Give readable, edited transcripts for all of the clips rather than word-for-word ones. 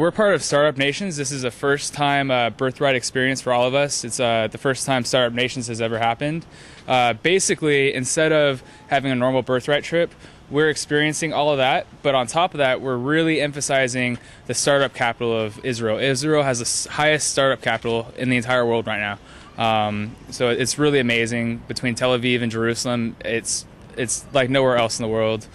We're part of Startup Nations. This is a first-time birthright experience for all of us. It's the first time Startup Nations has ever happened. Basically, instead of having a normal birthright trip, we're experiencing all of that, but on top of that, we're really emphasizing the startup capital of Israel. Israel has the highest startup capital in the entire world right now. So it's really amazing. Between Tel Aviv and Jerusalem, it's like nowhere else in the world.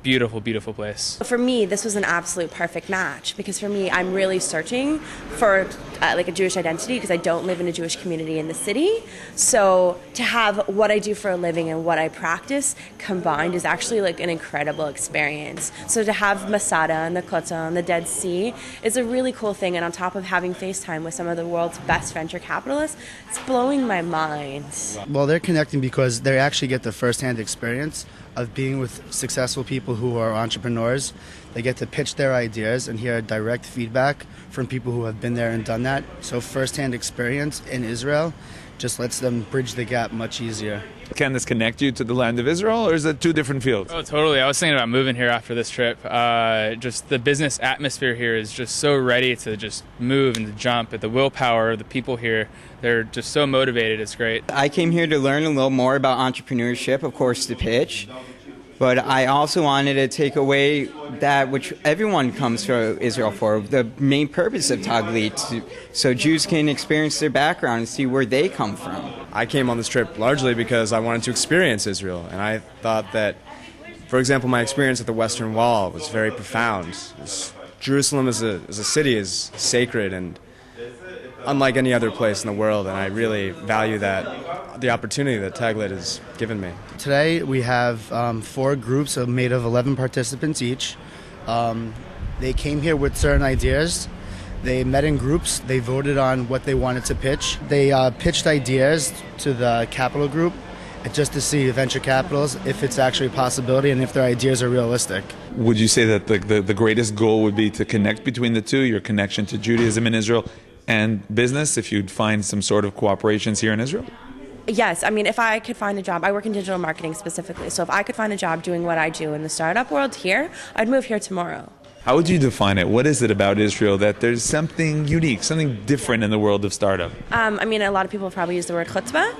Beautiful, beautiful place. For me, this was an absolute perfect match because for me, I'm really searching for like a Jewish identity because I don't live in a Jewish community in the city. So to have what I do for a living and what I practice combined is actually like an incredible experience. So to have Masada and the Kotel and the Dead Sea is a really cool thing. And on top of having FaceTime with some of the world's best venture capitalists, it's blowing my mind. Well, they're connecting because they actually get the first-hand experience of being with successful people who are entrepreneurs. They get to pitch their ideas and hear direct feedback from people who have been there and done that. So first-hand experience in Israel just lets them bridge the gap much easier. Can this connect you to the land of Israel, or is it two different fields? Oh, totally. I was thinking about moving here after this trip. Just the business atmosphere here is just so ready to just move and to jump. At the willpower of the people here, they're just so motivated. It's great. I came here to learn a little more about entrepreneurship, of course, to pitch. But I also wanted to take away that which everyone comes to Israel for, the main purpose of Taglit, so Jews can experience their background and see where they come from. I came on this trip largely because I wanted to experience Israel, and I thought that, for example, my experience at the Western Wall was very profound. Jerusalem as a city is sacred and unlike any other place in the world, and I really value the opportunity that Taglit has given me. Today we have 4 groups made of 11 participants each. They came here with certain ideas. They met in groups. They voted on what they wanted to pitch. They pitched ideas to the capital group just to see venture capitals if it's actually a possibility and if their ideas are realistic. Would you say that the greatest goal would be to connect between the two, your connection to Judaism in Israel and business, if you'd find some sort of cooperations here in Israel? Yes, I mean, if I could find a job, I work in digital marketing specifically, so if I could find a job doing what I do in the startup world here, I'd move here tomorrow. How would you define it? What is it about Israel that there's something unique, something different in the world of startup? I mean, a lot of people probably use the word chutzpah.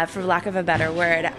For lack of a better word,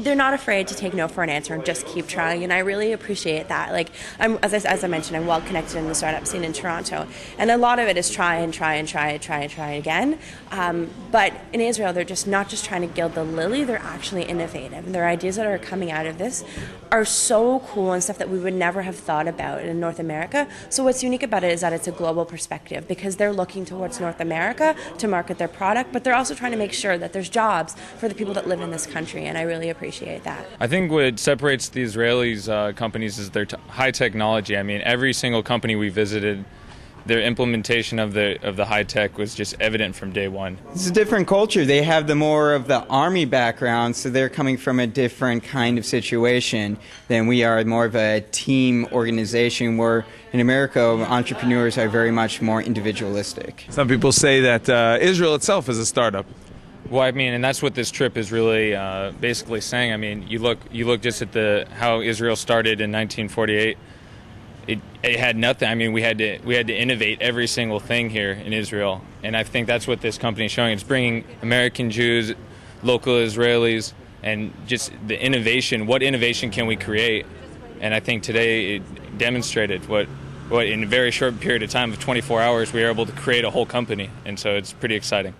they're not afraid to take no for an answer and just keep trying, and I really appreciate that. Like, as I mentioned, I'm well connected in the startup scene in Toronto, and a lot of it is try again. But in Israel, they're just not just trying to gild the lily; they're actually innovative, and their ideas that are coming out of this are so cool and stuff that we would never have thought about in North America. So what's unique about it is that it's a global perspective because they're looking towards North America to market their product, but they're also trying to make sure that there's jobs for the people that live in this country, and I really appreciate that. I think what separates the Israelis companies is their high technology. I mean, every single company we visited, their implementation of the high tech was just evident from day one. It's a different culture. They have the more of the army background, so they're coming from a different kind of situation than we are, more of a team organization where in America entrepreneurs are very much more individualistic. Some people say that Israel itself is a startup. Well, I mean, and that's what this trip is really basically saying. I mean, you look just at how Israel started in 1948. It had nothing. I mean, we had to innovate every single thing here in Israel, and I think that's what this company is showing. It's bringing American Jews, local Israelis, and just the innovation. What innovation can we create? And I think today it demonstrated what in a very short period of time of 24 hours we were able to create a whole company, and so it's pretty exciting.